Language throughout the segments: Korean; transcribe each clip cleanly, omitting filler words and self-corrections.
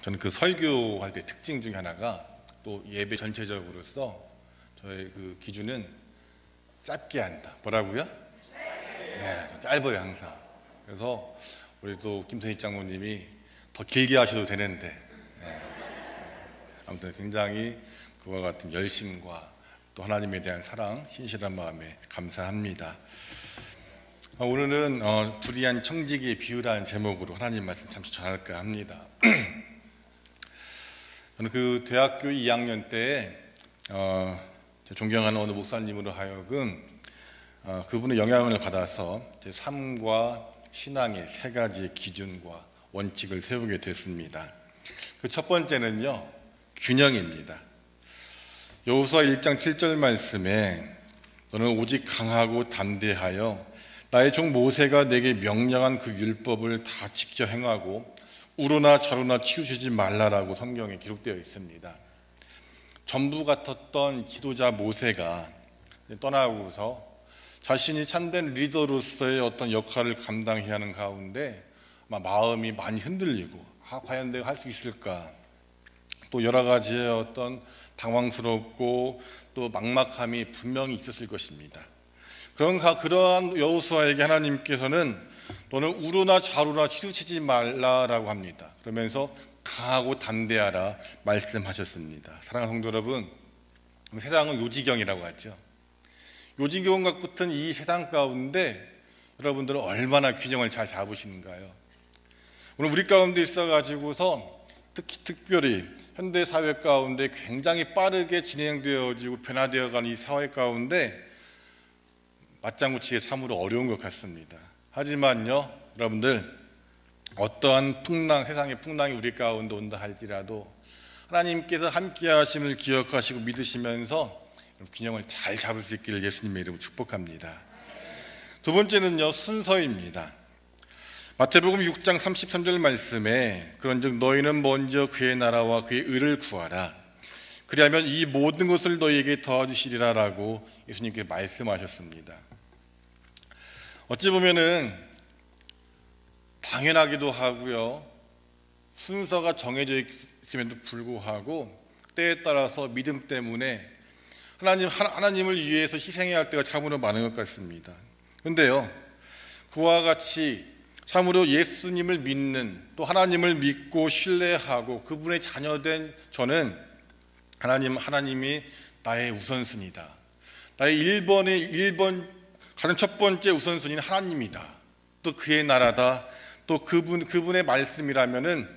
저는 그 설교할 때 특징 중에 하나가 또 예배 전체적으로서 저의 그 기준은 짧게 한다. 뭐라고요? 네, 짧아요 항상. 그래서 우리 또 김선희 장로님이 더 길게 하셔도 되는데 아무튼 굉장히 그와 같은 열심과 또 하나님에 대한 사랑, 신실한 마음에 감사합니다. 오늘은 불의한 청지기의 비유라는 제목으로 하나님 말씀 잠시 전할까 합니다. 저는 그 대학교 2학년 때 존경하는 어느 목사님으로 하여금 그분의 영향을 받아서 제 삶과 신앙의 세 가지의 기준과 원칙을 세우게 됐습니다. 그 첫 번째는요, 균형입니다. 여호수아 1장 7절 말씀에 너는 오직 강하고 담대하여 나의 종 모세가 내게 명령한 그 율법을 다 지켜 행하고 우로나 좌로나 치우치지 말라라고 성경에 기록되어 있습니다. 전부 같았던 지도자 모세가 떠나고서 자신이 참된 리더로서의 어떤 역할을 감당해야 하는 가운데 마음이 많이 흔들리고 과연 내가 할 수 있을까? 또 여러 가지의 어떤 당황스럽고 또 막막함이 분명히 있었을 것입니다. 그러한 여호수아에게 하나님께서는 너는 우로나 좌로나 치우치지 말라라고 합니다. 그러면서 강하고 담대하라 말씀하셨습니다. 사랑하는 성도 여러분, 세상은 요지경이라고 하죠. 요지경 같은 이 세상 가운데 여러분들은 얼마나 균형을 잘 잡으시는가요? 오늘 우리 가운데 있어가지고서 특별히 현대사회 가운데 굉장히 빠르게 진행되어지고 변화되어가는 이 사회 가운데 맞장구 치기 참으로 어려운 것 같습니다. 하지만요, 여러분들 어떠한 세상의 풍랑이 우리 가운데 온다 할지라도 하나님께서 함께 하심을 기억하시고 믿으시면서 균형을 잘 잡을 수 있기를 예수님의 이름으로 축복합니다. 두 번째는요, 순서입니다. 마태복음 6장 33절 말씀에 그런즉 너희는 먼저 그의 나라와 그의 의를 구하라. 그리하면 이 모든 것을 너희에게 더하주시리라 라고 예수님께 말씀하셨습니다. 어찌 보면은 당연하기도 하고요, 순서가 정해져 있음에도 불구하고 때에 따라서 믿음 때문에 하나님을 위해서 희생해야 할 때가 참으로 많은 것 같습니다. 그런데요, 그와 같이 참으로 예수님을 믿는, 또 하나님을 믿고 신뢰하고 그분의 자녀된 저는 하나님이 나의 우선순위다. 나의 1번 가장 첫 번째 우선순위는 하나님이다. 또 그의 나라다. 또 그분의 말씀이라면은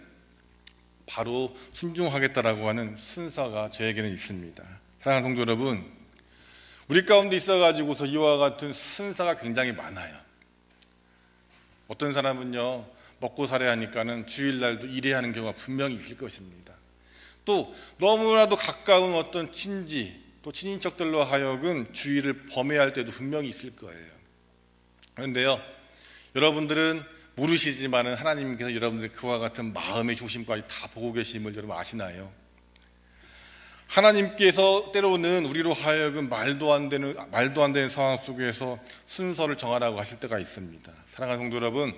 바로 순종하겠다라고 하는 순서가 저에게는 있습니다. 사랑하는 성도 여러분, 우리 가운데 있어가지고서 이와 같은 순서가 굉장히 많아요. 어떤 사람은요, 먹고 살아야 하니까는 주일날도 일해야 하는 경우가 분명히 있을 것입니다. 또 너무나도 가까운 어떤 또 친인척들로 하여금 주일을 범해야 할 때도 분명히 있을 거예요. 그런데요, 여러분들은 모르시지만은 하나님께서 여러분들 그와 같은 마음의 조심까지 다 보고 계심을 여러분 아시나요? 하나님께서 때로는 우리로 하여금 말도 안 되는 상황 속에서 순서를 정하라고 하실 때가 있습니다. 사랑하는 성도 여러분,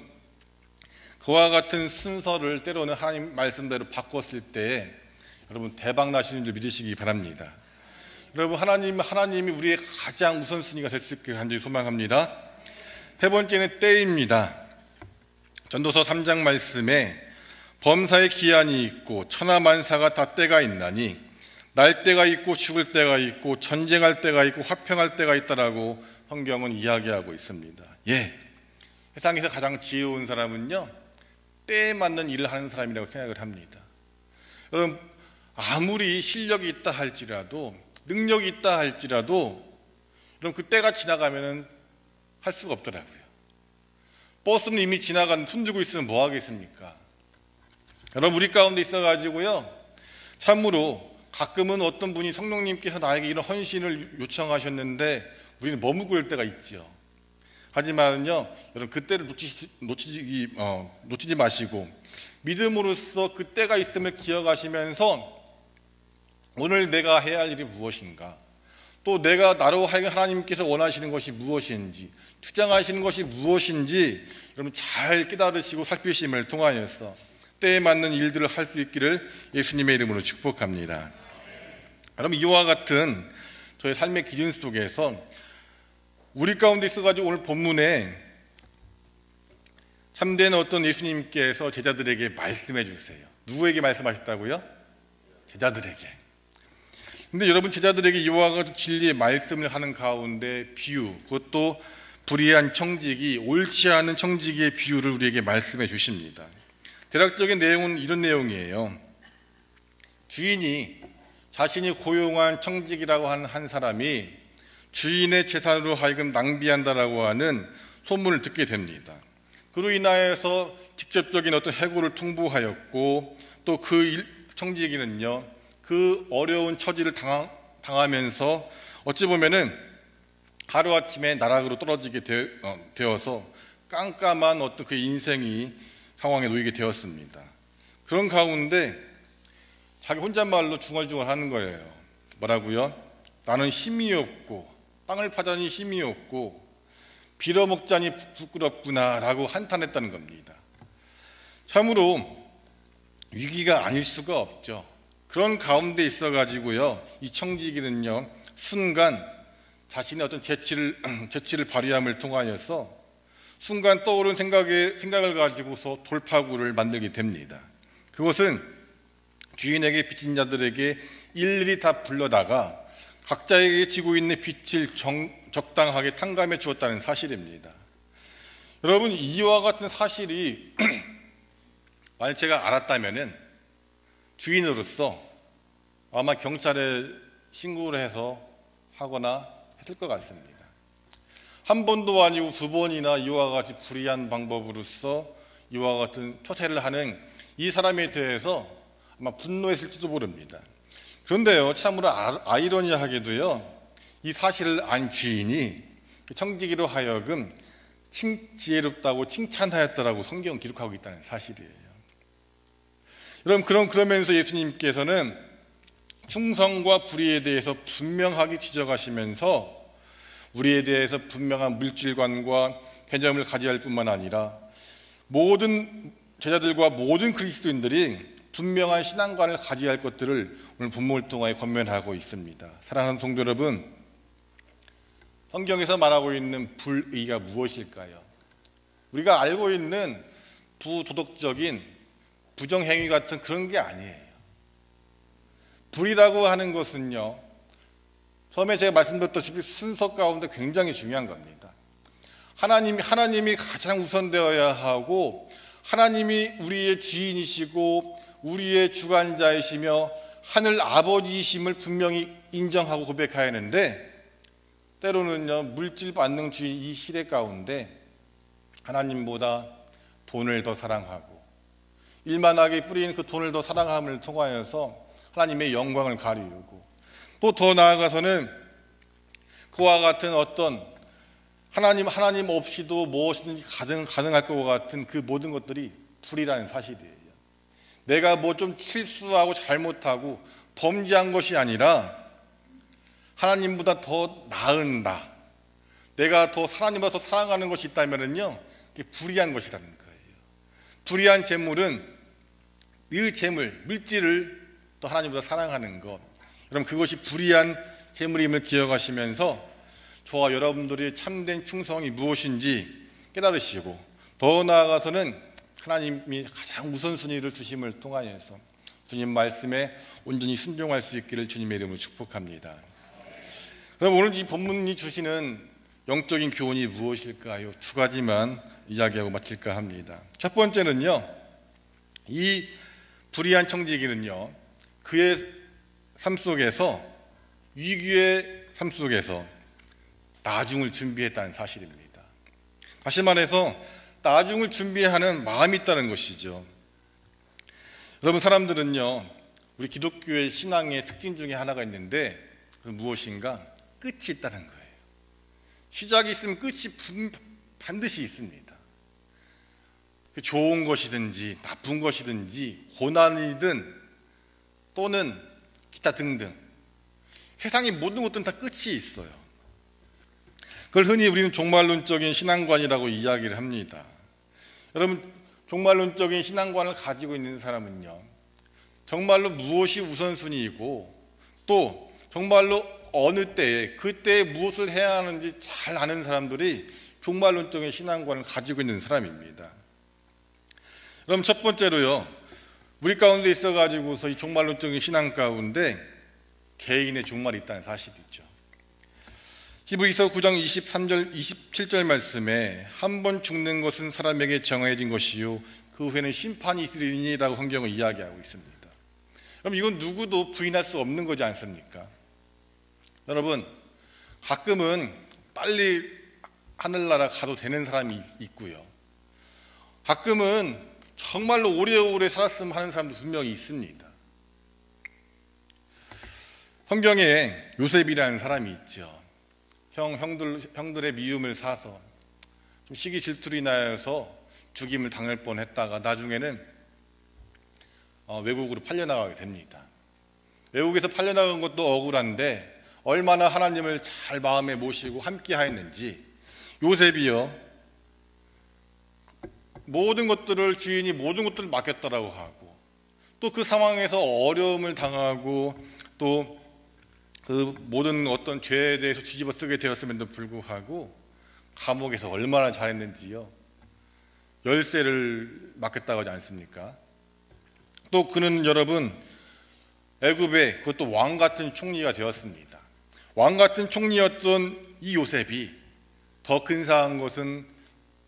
그와 같은 순서를 때로는 하나님 말씀대로 바꿨을 때 여러분 대박 나시는 줄 믿으시기 바랍니다. 여러분, 하나님이 우리의 가장 우선순위가 될 수 있게 간절히 소망합니다. 세 번째는 때입니다. 전도서 3장 말씀에 범사의 기한이 있고 천하만사가 다 때가 있나니 날 때가 있고 죽을 때가 있고 전쟁할 때가 있고 화평할 때가 있다라고 성경은 이야기하고 있습니다. 세상에서 가장 지혜로운 사람은요, 때에 맞는 일을 하는 사람이라고 생각을 합니다. 여러분, 아무리 실력이 있다 할지라도 능력이 있다 할지라도 여러분 그 때가 지나가면은 할 수가 없더라고요. 버스는 이미 지나간 손들고 있으면 뭐 하겠습니까? 여러분, 우리 가운데 있어가지고요, 참으로 가끔은 어떤 분이 성령님께서 나에게 이런 헌신을 요청하셨는데 우리는 머무를 때가 있죠. 하지만요, 여러분 그때를 놓치지 마시고 믿음으로써 그때가 있음을 기억하시면서 오늘 내가 해야 할 일이 무엇인가, 또 내가 나로 하여금 하나님께서 원하시는 것이 무엇인지, 주장하시는 것이 무엇인지 여러분 잘 깨달으시고 살피심을 통하여서 때에 맞는 일들을 할 수 있기를 예수님의 이름으로 축복합니다. 여러분, 이와 같은 저의 삶의 기준 속에서 우리 가운데 있어가지고 오늘 본문에 참된 어떤 예수님께서 제자들에게 말씀해 주세요. 누구에게 말씀하셨다고요? 제자들에게. 근데 여러분, 제자들에게 이와 같은 진리의 말씀을 하는 가운데 비유, 그것도 불의한 청지기, 옳지 않은 청지기의 비유를 우리에게 말씀해 주십니다. 대략적인 내용은 이런 내용이에요. 주인이 자신이 고용한 청지기라고 하는 한 사람이 주인의 재산으로 하여금 낭비한다라고 하는 소문을 듣게 됩니다. 그로 인하여서 직접적인 어떤 해고를 통보하였고, 또 그 청지기는요, 그 어려운 처지를 당하면서 어찌 보면은 하루아침에 나락으로 떨어지게 되어서 깜깜한 어떤 그 인생이 상황에 놓이게 되었습니다. 그런 가운데 자기 혼잣말로 중얼중얼 하는 거예요. 뭐라고요? 나는 힘이 없고 땅을 파자니 힘이 없고 빌어먹자니 부끄럽구나 라고 한탄했다는 겁니다. 참으로 위기가 아닐 수가 없죠. 그런 가운데 있어가지고요, 이 청지기는요, 순간 자신의 어떤 재치를 발휘함을 통하여서 순간 떠오른 생각을 가지고서 돌파구를 만들게 됩니다. 그것은 주인에게 빚진 자들에게 일일이 다 불러다가 각자에게 지고 있는 빚을 적당하게 탕감해 주었다는 사실입니다. 여러분, 이와 같은 사실이 만약 제가 알았다면은 주인으로서 아마 경찰에 신고를 해서 하거나 했을 것 같습니다. 한 번도 아니고 두 번이나 이와 같이 불의한 방법으로서 이와 같은 초태를 하는 이 사람에 대해서 아마 분노했을지도 모릅니다. 그런데요, 참으로 아이러니하게도요, 이 사실을 안 주인이 청지기로 하여금 지혜롭다고 칭찬하였다라고 성경은 기록하고 있다는 사실이에요. 여러분, 그러면서 예수님께서는 충성과 불의에 대해서 분명하게 지적하시면서 우리에 대해서 분명한 물질관과 개념을 가져야 할 뿐만 아니라 모든 제자들과 모든 그리스도인들이 분명한 신앙관을 가져야 할 것들을 오늘 본문을 통하여 권면하고 있습니다. 사랑하는 성도 여러분, 성경에서 말하고 있는 불의가 무엇일까요? 우리가 알고 있는 부도덕적인 부정행위 같은 그런 게 아니에요. 불의라고 하는 것은요, 처음에 제가 말씀드렸다시피 순서 가운데 굉장히 중요한 겁니다. 하나님이 가장 우선되어야 하고, 하나님이 우리의 주인이시고 우리의 주관자이시며 하늘 아버지이심을 분명히 인정하고 고백해야 하는데, 때로는요, 물질 만능주의 이 시대 가운데 하나님보다 돈을 더 사랑하고 일만하게 뿌리는 그 돈을 더 사랑함을 통하여서 하나님의 영광을 가리우고, 또 더 나아가서는 그와 같은 어떤 하나님 없이도 무엇이든지 가능할 것 같은 그 모든 것들이 불이라는 사실이에요. 내가 뭐 좀 실수하고 잘못하고 범죄한 것이 아니라 하나님보다 더 나은 내가 더 하나님보다 더 사랑하는 것이 있다면요, 그게 불의한 것이라는 거예요. 불의한 재물은 이 재물, 물질을 또 하나님보다 사랑하는 것, 여러분, 그것이 불의한 재물임을 기억하시면서 저와 여러분들의 참된 충성이 무엇인지 깨달으시고, 더 나아가서는 하나님이 가장 우선순위를 주심을 통하여서 주님 말씀에 온전히 순종할 수 있기를 주님의 이름으로 축복합니다. 그럼 오늘 이 본문이 주시는 영적인 교훈이 무엇일까요? 두 가지만 이야기하고 마칠까 합니다. 첫 번째는요, 이 불의한 청지기는요, 그의 삶 속에서, 위기의 삶 속에서 나중을 준비했다는 사실입니다. 다시 말해서 나중을 준비하는 마음이 있다는 것이죠. 여러분, 사람들은요, 우리 기독교의 신앙의 특징 중에 하나가 있는데, 그건 무엇인가? 끝이 있다는 거예요. 시작이 있으면 끝이 반드시 있습니다. 좋은 것이든지 나쁜 것이든지 고난이든 또는 기타 등등 세상의 모든 것들은 다 끝이 있어요. 그걸 흔히 우리는 종말론적인 신앙관이라고 이야기를 합니다. 여러분, 종말론적인 신앙관을 가지고 있는 사람은요, 정말로 무엇이 우선순위이고 또 정말로 어느 때에 그때에 무엇을 해야 하는지 잘 아는 사람들이 종말론적인 신앙관을 가지고 있는 사람입니다. 그럼 첫 번째로요, 우리 가운데 있어가지고서 이 종말론적인 신앙 가운데 개인의 종말이 있다는 사실이죠. 히브리서 9장 23절 27절 말씀에 한 번 죽는 것은 사람에게 정해진 것이요 그 후에는 심판이 있으리니라고 성경을 이야기하고 있습니다. 그럼 이건 누구도 부인할 수 없는 거지 않습니까? 여러분, 가끔은 빨리 하늘나라 가도 되는 사람이 있고요, 가끔은 정말로 오래오래 살았으면 하는 사람도 분명히 있습니다. 성경에 요셉이라는 사람이 있죠. 형들의 미움을 사서 좀 시기 질투로 인하여서 죽임을 당할 뻔했다가 나중에는 외국으로 팔려나가게 됩니다. 외국에서 팔려나간 것도 억울한데 얼마나 하나님을 잘 마음에 모시고 함께 하였는지 요셉이요, 모든 것들을 주인이 모든 것들을 맡겼다라고 하고 또 그 상황에서 어려움을 당하고 또 그 모든 어떤 죄에 대해서 뒤집어 쓰게 되었음에도 불구하고 감옥에서 얼마나 잘했는지요, 열쇠를 맡겼다고 하지 않습니까? 또 그는 여러분 애굽의 그것도 왕 같은 총리가 되었습니다. 왕 같은 총리였던 이 요셉이 더 근사한 것은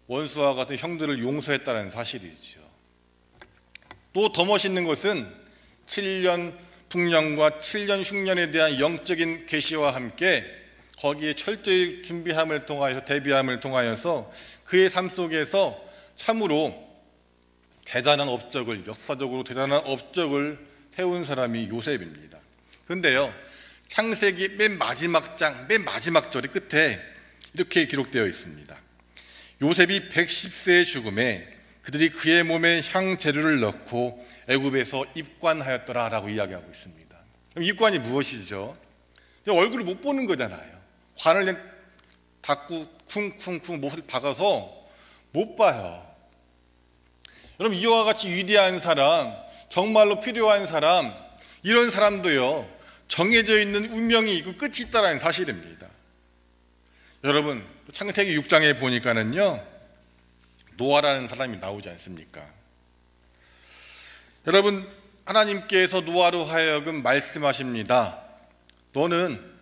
원수와 같은 형들을 용서했다는 사실이죠. 또 더 멋있는 것은 7년 풍년과 7년 흉년에 대한 영적인 계시와 함께 거기에 철저히 준비함을 통하여서 대비함을 통하여서 그의 삶 속에서 참으로 대단한 업적을, 역사적으로 대단한 업적을 세운 사람이 요셉입니다. 그런데요, 창세기 맨 마지막 장, 맨 마지막 절의 끝에 이렇게 기록되어 있습니다. 요셉이 110세의 죽음에 그들이 그의 몸에 향재료를 넣고 애굽에서 입관하였더라 라고 이야기하고 있습니다. 그럼 입관이 무엇이죠? 얼굴을 못 보는 거잖아요. 관을 닫고 쿵쿵쿵 못을 박아서 못 봐요. 여러분, 이와 같이 위대한 사람, 정말로 필요한 사람, 이런 사람도요, 정해져 있는 운명이 있고 끝이 있다는 사실입니다. 여러분, 창세기 6장에 보니까는요, 노아라는 사람이 나오지 않습니까? 여러분, 하나님께서 노아로 하여금 말씀하십니다. 너는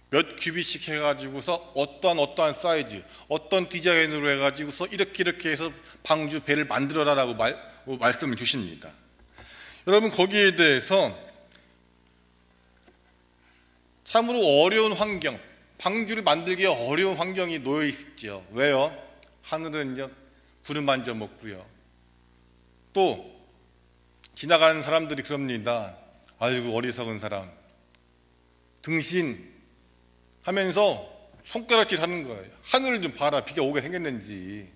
몇 규빗씩 해가지고서 어떠한 사이즈, 어떤 디자인으로 해가지고서 이렇게 해서 방주 배를 만들어라라고 말씀을 주십니다. 여러분, 거기에 대해서 참으로 어려운 환경, 방주를 만들기 어려운 환경이 놓여 있죠. 왜요? 하늘은요, 구름 만져 먹고요. 또 지나가는 사람들이 그럽니다. 아이고, 어리석은 사람, 등신 하면서 손가락질 하는 거예요. 하늘을 좀 봐라, 비가 오게 생겼는지.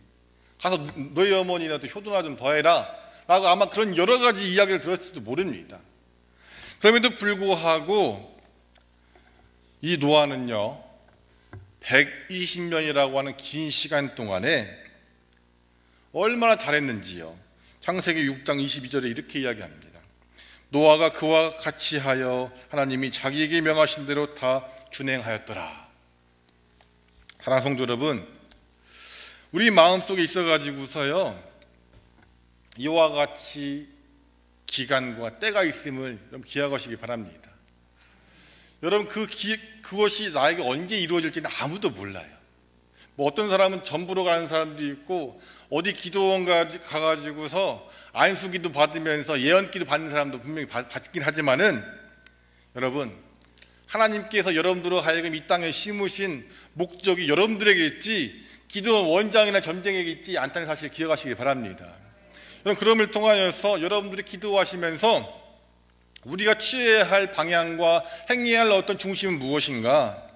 가서 너희 어머니나도 효도나 좀 더해라 라고 아마 그런 여러 가지 이야기를 들었을지도 모릅니다. 그럼에도 불구하고 이 노아는요, 120년이라고 하는 긴 시간 동안에 얼마나 잘했는지요. 창세기 6장 22절에 이렇게 이야기합니다. 노아가 그와 같이 하여 하나님이 자기에게 명하신 대로 다 준행하였더라. 사랑하는 성도 여러분, 우리 마음속에 있어가지고서요, 이와 같이 기간과 때가 있음을 좀 기억하시기 바랍니다. 여러분, 그것이 나에게 언제 이루어질지는 아무도 몰라요. 뭐 어떤 사람은 전부로 가는 사람도 있고 어디 기도원 가가지고서 안수기도 받으면서 예언기도 받는 사람도 분명히 받긴 하지만은 여러분, 하나님께서 여러분들로 하여금 이 땅에 심으신 목적이 여러분들에게 있지 기도원 원장이나 점쟁이에게 있지 않다는 사실을 기억하시기 바랍니다. 여러분, 그럼을 통하여서 여러분들이 기도하시면서 우리가 취해야 할 방향과 행해야 할 어떤 중심은 무엇인가?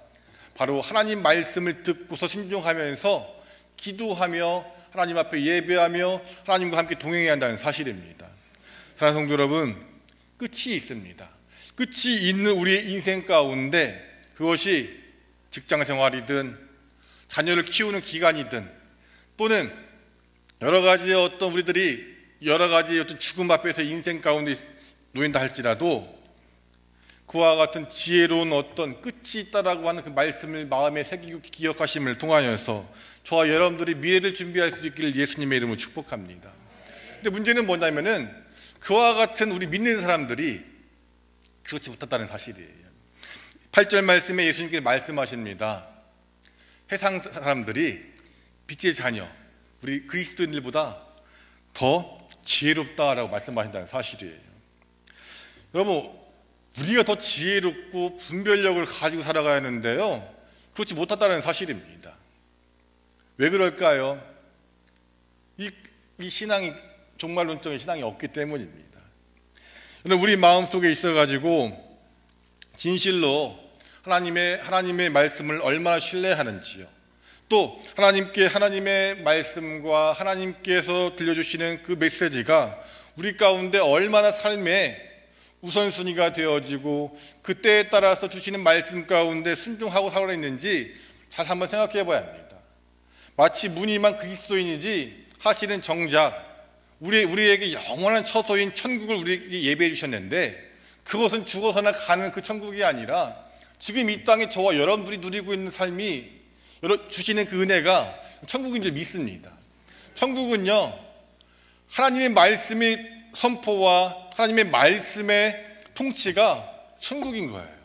바로 하나님 말씀을 듣고서 순종하면서 기도하며 하나님 앞에 예배하며 하나님과 함께 동행해야 한다는 사실입니다. 사랑하는 성도 여러분, 끝이 있습니다. 끝이 있는 우리의 인생 가운데 그것이 직장생활이든 자녀를 키우는 기간이든 또는 여러 가지 어떤 우리들이 여러 가지 어떤 죽음 앞에서 인생 가운데 놓인다 할지라도 그와 같은 지혜로운 어떤 끝이 있다라고 하는 그 말씀을 마음에 새기고 기억하심을 통하여서 저와 여러분들이 미래를 준비할 수 있기를 예수님의 이름으로 축복합니다. 근데 문제는 뭐냐면은 그와 같은 우리 믿는 사람들이 그렇지 못했다는 사실이에요. 8절 말씀에 예수님께서 말씀하십니다. 세상 사람들이 빛의 자녀, 우리 그리스도인들보다 더 지혜롭다라고 말씀하신다는 사실이에요. 여러분, 우리가 더 지혜롭고 분별력을 가지고 살아가야 하는데요, 그렇지 못하다는 사실입니다. 왜 그럴까요? 이 신앙이 종말론적인 신앙이 없기 때문입니다. 우리 마음속에 있어가지고 진실로 하나님의 말씀을 얼마나 신뢰하는지요, 또 하나님의 말씀과 하나님께서 들려주시는 그 메시지가 우리 가운데 얼마나 삶의 우선순위가 되어지고 그때에 따라서 주시는 말씀 가운데 순종하고 살아있는지 잘 한번 생각해 봐야 합니다. 마치 무늬만 그리스도인이지 사실은 정작 우리에게 영원한 처소인 천국을 우리에게 예배해 주셨는데, 그것은 죽어서나 가는 그 천국이 아니라 지금 이 땅에 저와 여러분들이 누리고 있는 삶이 주시는 그 은혜가 천국인 줄 믿습니다. 천국은요, 하나님의 말씀의 선포와 하나님의 말씀의 통치가 천국인 거예요.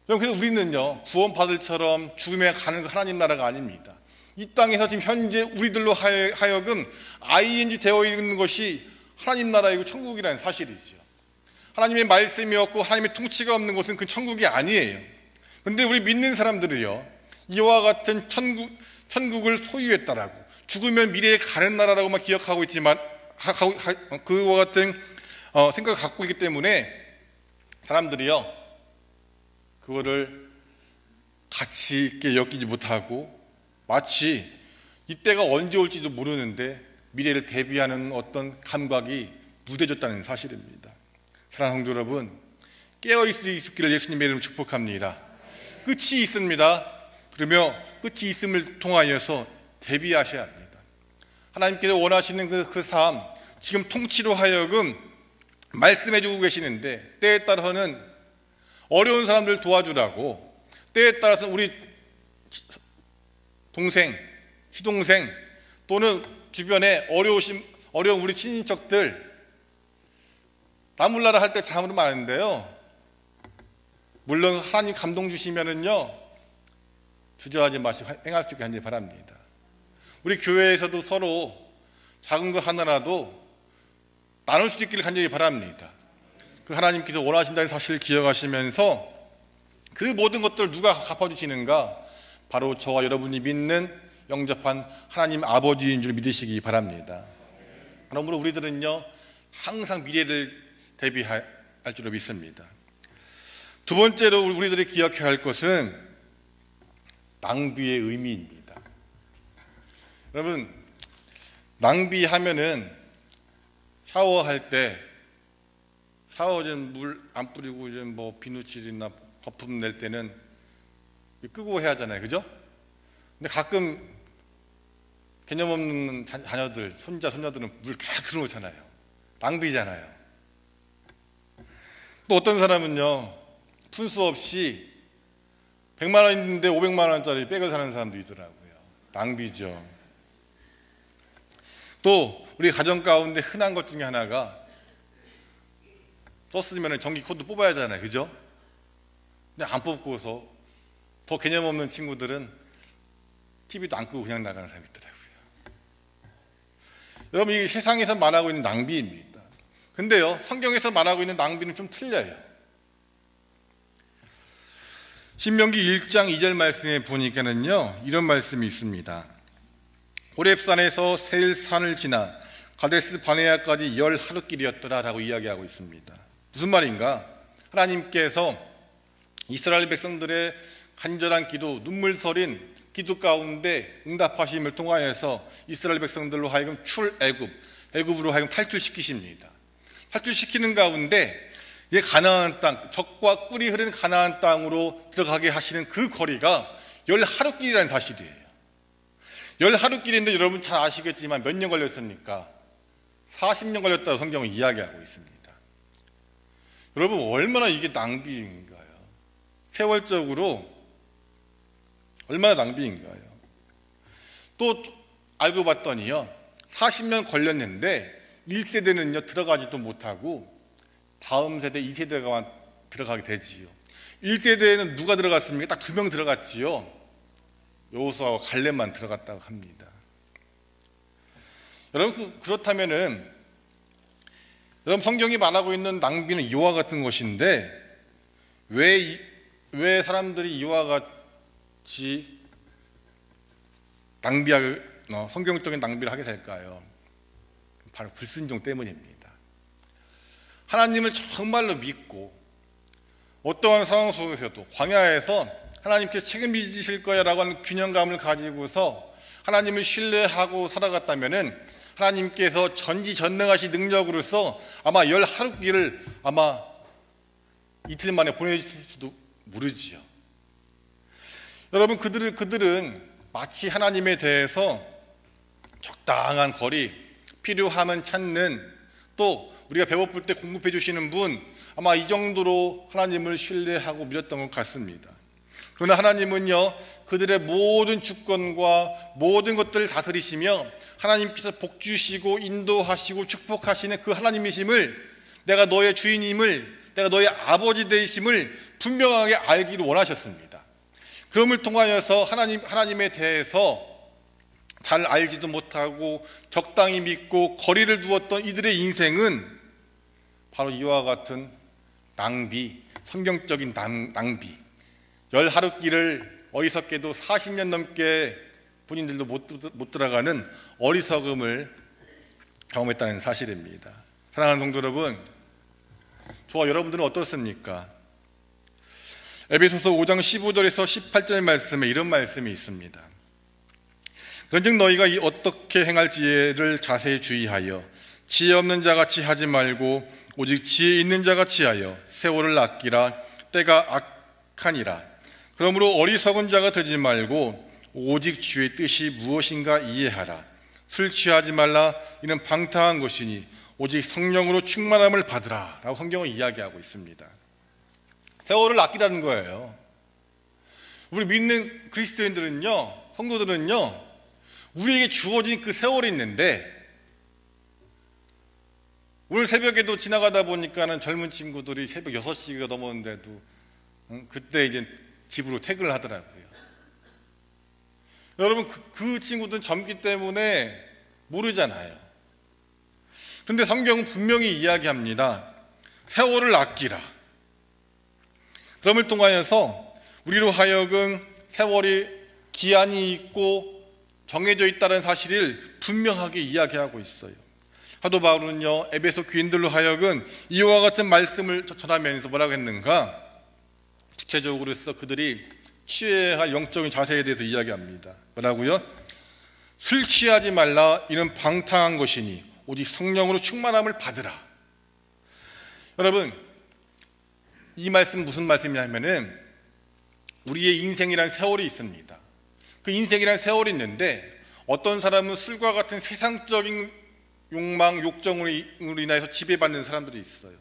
그래서 우리는요, 구원받을처럼 죽음에 가는 하나님 나라가 아닙니다. 이 땅에서 지금 현재 우리들로 하여금 ING 되어 있는 것이 하나님 나라이고 천국이라는 사실이죠. 하나님의 말씀이 없고 하나님의 통치가 없는 곳은 그 천국이 아니에요. 그런데 우리 믿는 사람들이요, 이와 같은 천국을 소유했다라고, 죽으면 미래에 가는 나라라고만 기억하고 있지만 그와 같은 생각을 갖고 있기 때문에 사람들이요, 그거를 가치 있게 여기지 못하고 마치 이때가 언제 올지도 모르는데 미래를 대비하는 어떤 감각이 무뎌졌다는 사실입니다. 사랑하는 성도 여러분, 깨어있을 수 있기를 예수님의 이름으로 축복합니다. 끝이 있습니다. 그러며 끝이 있음을 통하여서 대비하셔야 합니다. 하나님께서 원하시는 그 삶, 지금 통치로 하여금 말씀해주고 계시는데, 때에 따라서는 어려운 사람들 도와주라고, 때에 따라서는 우리 동생, 시동생 또는 주변에 어려운 우리 친인척들 나몰라라 할 때 참으로 많은데요, 물론 하나님 감동 주시면은요, 주저하지 마시고 행할 수 있게 하길 바랍니다. 우리 교회에서도 서로 작은 거 하나라도 나눌 수 있기를 간절히 바랍니다. 그 하나님께서 원하신다는 사실을 기억하시면서 그 모든 것들을 누가 갚아주시는가? 바로 저와 여러분이 믿는 영접한 하나님 아버지인 줄 믿으시기 바랍니다. 그러므로 우리들은요, 항상 미래를 대비할 줄로 믿습니다. 두 번째로 우리들이 기억해야 할 것은 낭비의 의미입니다. 여러분, 낭비하면은 샤워할 때 샤워 전 물 안 뿌리고 좀 뭐 비누칠이나 거품 낼 때는 끄고 해야 하잖아요, 그죠? 근데 가끔 개념 없는 자녀들, 손자들은 물 계속 들어오잖아요. 낭비잖아요. 또 어떤 사람은요, 푼수 없이 100만 원 있는데 500만 원짜리 백을 사는 사람도 있더라고요. 낭비죠. 또 우리 가정 가운데 흔한 것 중에 하나가, 썼으면 전기 코드 뽑아야 하잖아요, 그죠? 근데 안 뽑고서 더 개념 없는 친구들은 TV도 안 끄고 그냥 나가는 사람이 있더라고요. 여러분, 이 세상에서 말하고 있는 낭비입니다. 근데요, 성경에서 말하고 있는 낭비는 좀 틀려요. 신명기 1장 2절 말씀에 보니까는요, 이런 말씀이 있습니다. 호렙산에서 세일산을 지나 가데스 바네아까지 10하루길이었더라 라고 이야기하고 있습니다. 무슨 말인가? 하나님께서 이스라엘 백성들의 간절한 기도, 눈물 서린 기도 가운데 응답하심을 통하여서 이스라엘 백성들로 하여금 애굽으로 하여금 탈출시키십니다. 탈출시키는 가운데 가나안 땅, 젖과 꿀이 흐르는 가나안 땅으로 들어가게 하시는 그 거리가 10하루길이라는 사실이에요. 열 하루길인데 여러분 잘 아시겠지만 몇 년 걸렸습니까? 40년 걸렸다고 성경은 이야기하고 있습니다. 여러분 얼마나 이게 낭비인가요? 세월적으로 얼마나 낭비인가요? 또 알고 봤더니요, 40년 걸렸는데 1세대는요 들어가지도 못하고 다음 세대 2세대가 들어가게 되지요. 1세대에는 누가 들어갔습니까? 딱 2명 들어갔지요. 여호수아와 갈렙만 들어갔다고 합니다. 여러분 그렇다면은 여러분 성경이 말하고 있는 낭비는 이와 같은 것인데 왜 사람들이 이와 같이 성경적인 낭비를 하게 될까요? 바로 불순종 때문입니다. 하나님을 정말로 믿고 어떠한 상황 속에서도 광야에서 하나님께서 책임지실 거야 라고 하는 균형감을 가지고서 하나님을 신뢰하고 살아갔다면은 하나님께서 전지전능하신 능력으로서 아마 열 하루길을 아마 이틀 만에 보내주실지도 모르지요. 여러분 그들은 마치 하나님에 대해서 적당한 거리, 필요하면 찾는, 또 우리가 배고플 때 공급해 주시는 분, 아마 이 정도로 하나님을 신뢰하고 믿었던 것 같습니다. 그러나 하나님은요, 그들의 모든 주권과 모든 것들을 다스리시며 하나님께서 복 주시고 인도하시고 축복하시는 그 하나님이심을, 내가 너의 주인임을, 내가 너의 아버지 되심을 분명하게 알기를 원하셨습니다. 그럼을 통하여서 하나님에 대해서 잘 알지도 못하고 적당히 믿고 거리를 두었던 이들의 인생은 바로 이와 같은 낭비, 성경적인 낭비, 열 하루길을 어리석게도 40년 넘게 본인들도 못 들어가는 어리석음을 경험했다는 사실입니다. 사랑하는 성도 여러분, 저와 여러분들은 어떻습니까? 에베소서 5장 15절에서 18절 말씀에 이런 말씀이 있습니다. 그런즉 너희가 어떻게 행할지를 자세히 주의하여 지혜 없는 자같이 하지 말고 오직 지혜 있는 자같이 하여 세월을 아끼라. 때가 악하니라. 그러므로 어리석은 자가 되지 말고 오직 주의 뜻이 무엇인가 이해하라. 술 취하지 말라. 이는 방탕한 것이니 오직 성령으로 충만함을 받으라 라고 성경은 이야기하고 있습니다. 세월을 아끼라는 거예요. 우리 믿는 그리스도인들은요, 성도들은요, 우리에게 주어진 그 세월이 있는데, 오늘 새벽에도 지나가다 보니까는 젊은 친구들이 새벽 6시가 넘었는데도 그때 이제 집으로 퇴근을 하더라고요. 여러분 그 친구들은 젊기 때문에 모르잖아요. 그런데 성경은 분명히 이야기합니다. 세월을 아끼라. 그럼을 통하여서 우리로 하여금 세월이 기한이 있고 정해져 있다는 사실을 분명하게 이야기하고 있어요. 사도 바울은요, 에베소 교인들로 하여금 이와 같은 말씀을 전하면서 뭐라고 했는가? 구체적으로서 그들이 취해야 할 영적인 자세에 대해서 이야기합니다. 뭐라고요? 술 취하지 말라. 이는 방탕한 것이니 오직 성령으로 충만함을 받으라. 여러분, 이 말씀 무슨 말씀이냐면은 우리의 인생이란 세월이 있습니다. 그 인생이란 세월이 있는데 어떤 사람은 술과 같은 세상적인 욕망, 욕정으로 인해서 지배받는 사람들이 있어요.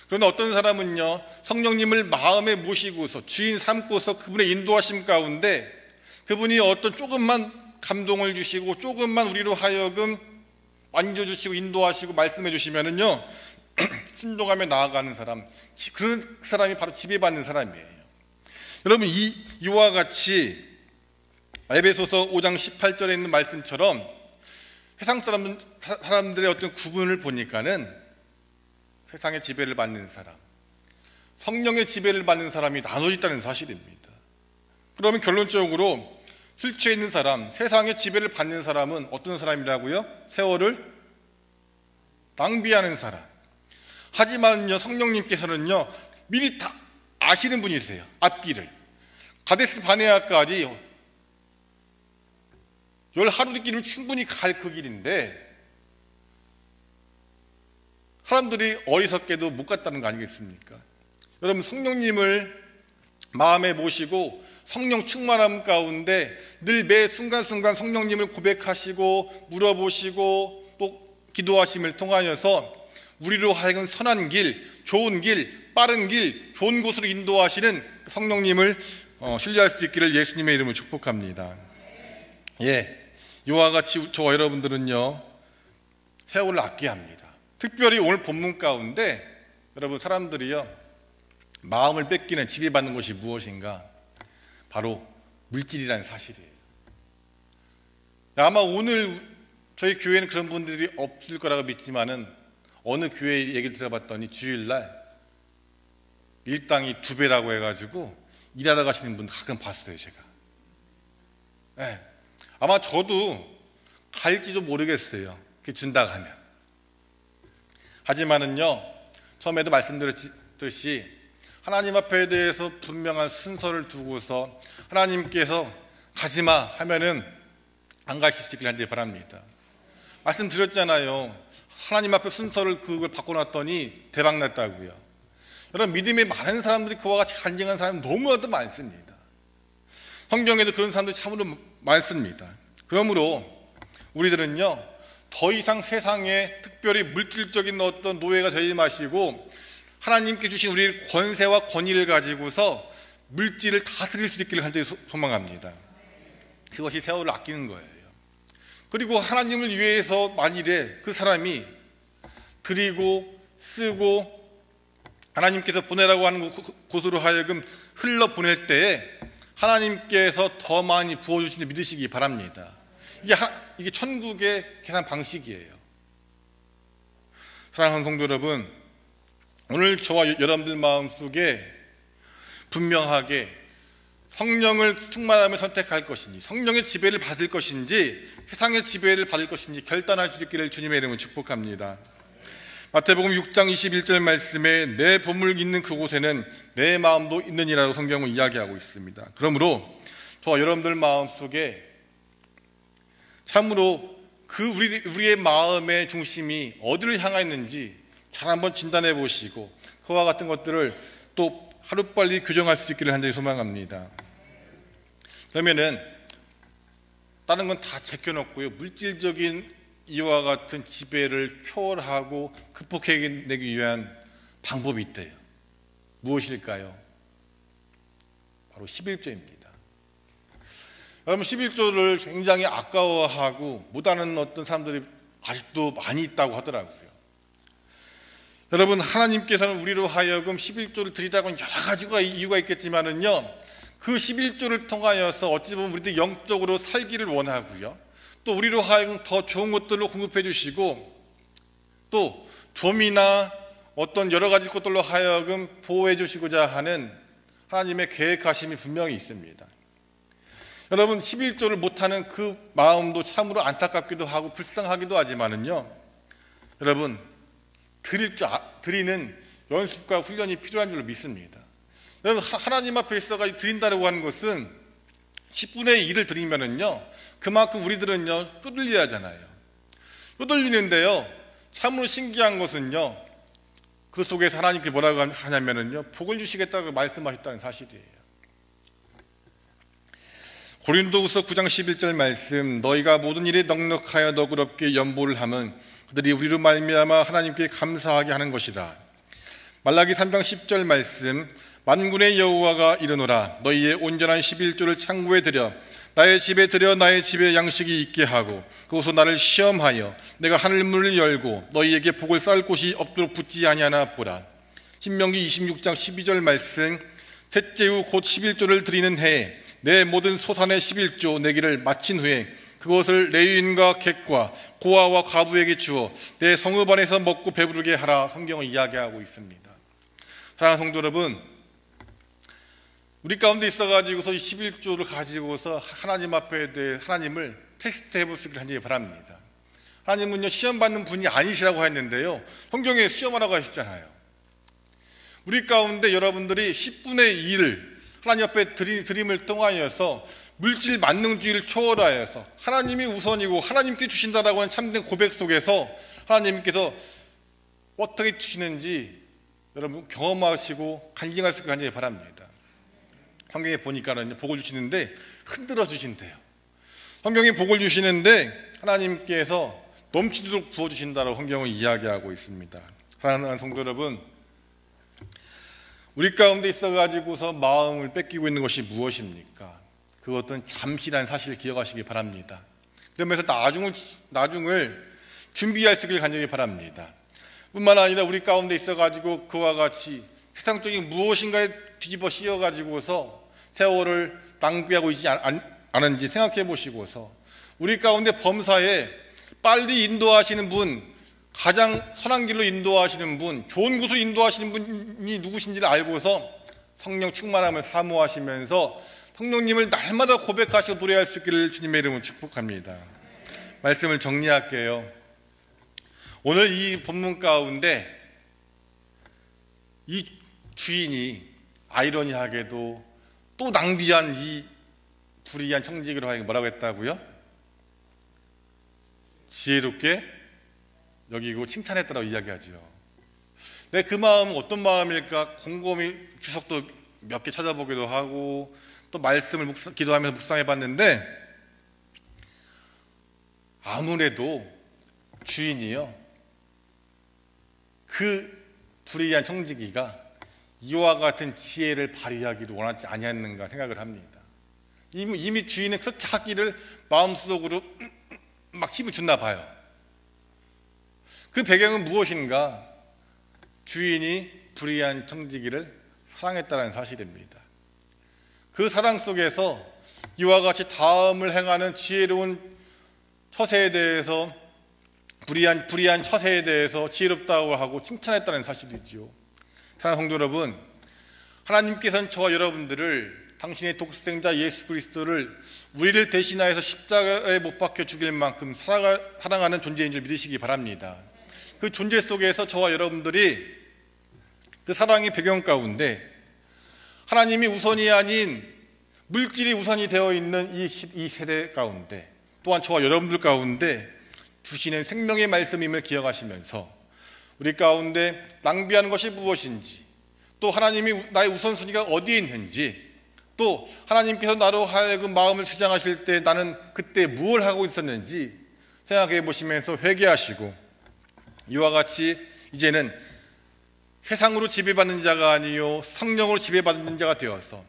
그런데 어떤 사람은요, 성령님을 마음에 모시고서 주인 삼고서 그분의 인도하심 가운데 그분이 어떤 조금만 감동을 주시고 조금만 우리로 하여금 만져주시고 인도하시고 말씀해 주시면은요 순종하며 나아가는 사람, 그런 사람이 바로 지배받는 사람이에요. 여러분 이와 같이 에베소서 5장 18절에 있는 말씀처럼 세상 사람들의 어떤 구분을 보니까는 세상의 지배를 받는 사람, 성령의 지배를 받는 사람이 나눠 있다는 사실입니다. 그러면 결론적으로 술 취해 있는 사람, 세상의 지배를 받는 사람은 어떤 사람이라고요? 세월을 낭비하는 사람. 하지만요, 성령님께서는요, 미리 다 아시는 분이세요. 앞길을. 가데스 바네아까지 열 하루길이면 충분히 갈 그 길인데 사람들이 어리석게도 못 갔다는 거 아니겠습니까? 여러분 성령님을 마음에 모시고 성령 충만함 가운데 늘 매 순간순간 성령님을 고백하시고 물어보시고 또 기도하심을 통하여서 우리로 하여금 선한 길, 좋은 길, 빠른 길, 좋은 곳으로 인도하시는 성령님을 신뢰할 수 있기를 예수님의 이름으로 축복합니다. 이와 같이 저와 여러분들은요, 세월을 아껴야 합니다. 특별히 오늘 본문 가운데 여러분, 사람들이요, 마음을 뺏기는 지배받는 것이 무엇인가? 바로 물질이라는 사실이에요. 아마 오늘 저희 교회는 그런 분들이 없을 거라고 믿지만은, 어느 교회 얘기를 들어봤더니 주일날 일당이 2배라고 해가지고 일하러 가시는 분 가끔 봤어요, 제가. 아마 저도 갈지도 모르겠어요, 준다고 하면. 하지만은요, 처음에도 말씀드렸듯이 하나님 앞에 대해서 분명한 순서를 두고서 하나님께서 가지마 하면은 안 가실 수 있길 한데 바랍니다. 말씀드렸잖아요. 하나님 앞에 순서를 그걸 바꿔놨더니 대박 났다고요. 여러분, 믿음에 많은 사람들이 그와 같이 간증한 사람이 너무나도 많습니다. 성경에도 그런 사람들이 참으로 많습니다. 그러므로 우리들은요, 더 이상 세상에 특별히 물질적인 어떤 노예가 되지 마시고 하나님께 주신 우리의 권세와 권위를 가지고서 물질을 다 드릴 수 있기를 간절히 소망합니다. 그것이 세월을 아끼는 거예요. 그리고 하나님을 위해서 만일에 그 사람이 드리고 쓰고 하나님께서 보내라고 하는 곳으로 하여금 흘러보낼 때에 하나님께서 더 많이 부어주시는 믿으시기 바랍니다. 이게 천국의 계산 방식이에요. 사랑하는 성도 여러분, 오늘 저와 여러분들 마음속에 분명하게 성령을 충만하며 선택할 것인지, 성령의 지배를 받을 것인지, 세상의 지배를 받을 것인지 결단할 수 있기를 주님의 이름으로 축복합니다. 마태복음 6장 21절 말씀에 내 보물 있는 그곳에는 내 마음도 있느니라고 성경은 이야기하고 있습니다. 그러므로 저와 여러분들 마음속에 참으로 우리의 마음의 중심이 어디를 향해 있는지 잘 한번 진단해 보시고 그와 같은 것들을 또 하루빨리 교정할 수 있기를 간절히 소망합니다. 그러면은 다른 건 다 제껴놓고요, 물질적인 이와 같은 지배를 초월하고 극복해내기 위한 방법이 있대요. 무엇일까요? 바로 11조입니다. 여러분, 11조를 굉장히 아까워하고 못하는 어떤 사람들이 아직도 많이 있다고 하더라고요. 여러분, 하나님께서는 우리로 하여금 11조를 드리자고 여러 가지가 이유가 있겠지만은요, 그 11조를 통하여서 어찌 보면 우리도 영적으로 살기를 원하고요, 또 우리로 하여금 더 좋은 것들로 공급해 주시고 또 좀이나 어떤 여러 가지 것들로 하여금 보호해 주시고자 하는 하나님의 계획하심이 분명히 있습니다. 여러분, 11조를 못하는 그 마음도 참으로 안타깝기도 하고 불쌍하기도 하지만은요, 여러분, 드리는 연습과 훈련이 필요한 줄로 믿습니다. 여러분, 하나님 앞에 있어가지고 드린다고 하는 것은 10분의 1을 드리면은요, 그만큼 우리들은요, 뼈들려야 하잖아요. 뼈들리는데요, 참으로 신기한 것은요, 그 속에서 하나님께 뭐라고 하냐면은요, 복을 주시겠다고 말씀하셨다는 사실이에요. 고린도후서 9장 11절 말씀, 너희가 모든 일에 넉넉하여 너그럽게 연보를 하면 그들이 우리로 말미암아 하나님께 감사하게 하는 것이다. 말라기 3장 10절 말씀, 만군의 여호와가 이르노라, 너희의 온전한 11조를 창고에 들여 나의 집에 들여 나의 집에 양식이 있게 하고 그곳으로 나를 시험하여 내가 하늘문을 열고 너희에게 복을 쌓을 곳이 없도록 붙지 아니하나 보라. 신명기 26장 12절 말씀, 셋째 후 곧 11조를 드리는 해에 내 모든 소산의 11조 내기를 마친 후에 그것을 레위인과 객과 고아와 과부에게 주어 내 성읍 안에서 먹고 배부르게 하라. 성경은 이야기하고 있습니다. 사랑하는 성도 여러분, 우리 가운데 있어가지고서 11조를 가지고서 하나님 앞에 대해 하나님을 테스트 해볼 수 있기를 간절히 바랍니다. 하나님은요, 시험받는 분이 아니시라고 했는데요, 성경에 시험하라고 하시잖아요. 우리 가운데 여러분들이 10분의 1을 하나님 앞에 드림을 통하여서 물질 만능주의를 초월하여서 하나님이 우선이고 하나님께 주신다라고 하는 참된 고백 속에서 하나님께서 어떻게 주시는지 여러분 경험하시고 간증할 수 있기를 간절히 바랍니다. 성경에 보니까는 복을 주시는데 흔들어 주신대요. 성경에 복을 주시는데 하나님께서 넘치도록 부어주신다고 성경은 이야기하고 있습니다. 사랑하는 성도 여러분, 우리 가운데 있어가지고서 마음을 뺏기고 있는 것이 무엇입니까? 그것은 잠시라는 사실을 기억하시기 바랍니다. 그러면서 나중을 준비할 수 있기를 간절히 바랍니다. 뿐만 아니라 우리 가운데 있어가지고 그와 같이 세상적인 무엇인가에 뒤집어 씌워가지고서 세월을 낭비하고 있지 않은지 생각해 보시고서 우리 가운데 범사에 빨리 인도하시는 분, 가장 선한 길로 인도하시는 분, 좋은 곳으로 인도하시는 분이 누구신지를 알고서 성령 충만함을 사모하시면서 성령님을 날마다 고백하시고 노래할 수 있기를 주님의 이름으로 축복합니다. 말씀을 정리할게요. 오늘 이 본문 가운데 이 주인이 아이러니하게도 또 낭비한 이 불의한 청지기로 하여금 뭐라고 했다고요? 지혜롭게 여기고 칭찬했다라고 이야기하죠. 네, 그 마음은 어떤 마음일까? 곰곰이 주석도 몇 개 찾아보기도 하고 또 말씀을 기도하면서 묵상해 봤는데 아무래도 주인이요, 그 불의한 청지기가 이와 같은 지혜를 발휘하기를 원하지 아니했는가 생각을 합니다. 이미 주인은 그렇게 하기를 마음속으로 막 힘을 줬나 봐요. 그 배경은 무엇인가? 주인이 불의한 청지기를 사랑했다는 사실입니다. 그 사랑 속에서 이와 같이 다음을 행하는 지혜로운 처세에 대해서 불의한 처세에 대해서 지혜롭다고 하고 칭찬했다는 사실이지요. 사랑하는 성도 여러분, 하나님께서는 저와 여러분들을 당신의 독생자 예수 그리스도를 우리를 대신하여서 십자가에 못 박혀 죽일 만큼 사랑하는 존재인 줄 믿으시기 바랍니다. 그 존재 속에서 저와 여러분들이 그 사랑의 배경 가운데 하나님이 우선이 아닌 물질이 우선이 되어 있는 이 세대 가운데 또한 저와 여러분들 가운데 주시는 생명의 말씀임을 기억하시면서 우리 가운데 낭비하는 것이 무엇인지, 또 하나님이 나의 우선순위가 어디에 있는지, 또 하나님께서 나로 하여금 마음을 주장하실 때 나는 그때 무엇을 하고 있었는지 생각해 보시면서 회개하시고 이와 같이 이제는 세상으로 지배받는 자가 아니요 성령으로 지배받는 자가 되어서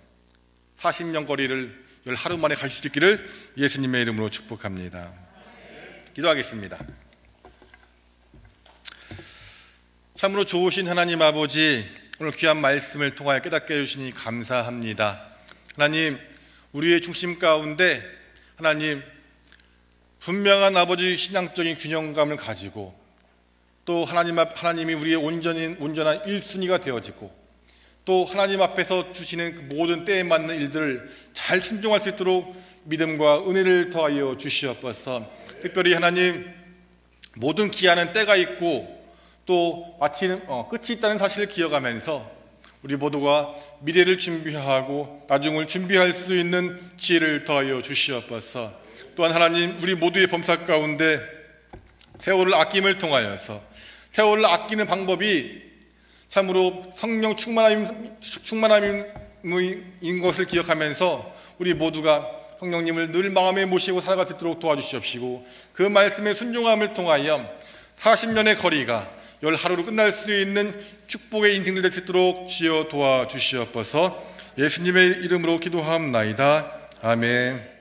40년 거리를 열 하루 만에 갈 수 있기를 예수님의 이름으로 축복합니다. 기도하겠습니다. 참으로 좋으신 하나님 아버지, 오늘 귀한 말씀을 통하여 깨닫게 해주시니 감사합니다. 하나님, 우리의 중심 가운데 하나님 분명한 아버지 신앙적인 균형감을 가지고 또 하나님이 우리의 온전한 1순위가 되어지고 또 하나님 앞에서 주시는 모든 때에 맞는 일들을 잘 순종할 수 있도록 믿음과 은혜를 더하여 주시옵소서. 특별히 하나님, 모든 기한은 때가 있고 또 끝이 있다는 사실을 기억하면서 우리 모두가 미래를 준비하고 나중을 준비할 수 있는 지혜를 더하여 주시옵소서. 또한 하나님, 우리 모두의 범사 가운데 세월을 아낌을 통하여서 세월을 아끼는 방법이 참으로 성령 충만함인 것을 기억하면서 우리 모두가 성령님을 늘 마음에 모시고 살아갈 수 있도록 도와주시옵시고 그 말씀의 순종함을 통하여 40년의 거리가 열 하루로 끝날 수 있는 축복의 인생들 될 수 있도록 주여 도와주시옵소서. 예수님의 이름으로 기도하옵나이다. 아멘.